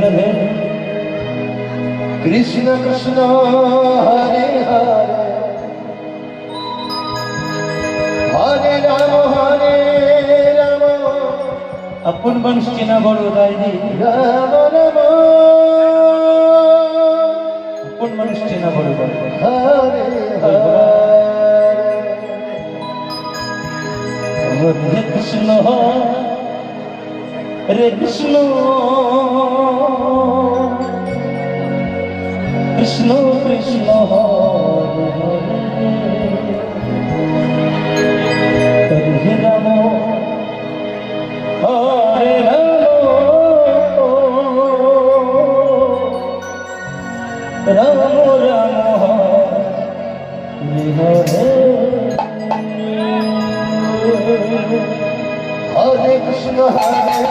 রাধে কৃষ্ণ কৃষ্ণ হরে হরে হরে রাম আপন মানুষ চেনা বড় দায়ী রাম রাম আপন মানুষ চেনা বড় দায়ী হরে হরে কৃষ্ণ হরে কৃষ্ণ কৃষ্ণ কৃষ্ণ হরে হরে রাম হরে রাম রাম হরে হরে হরে কৃষ্ণ হরে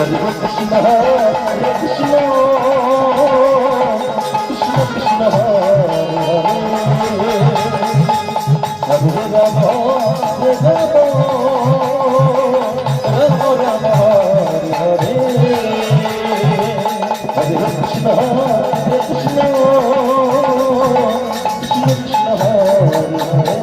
Krishna Hare Krishna Krishna Krishna Hare Hare Hare Rama Hare Rama Rama Rama Hare Hare Hare Krishna Hare Krishna Krishna Krishna Hare Hare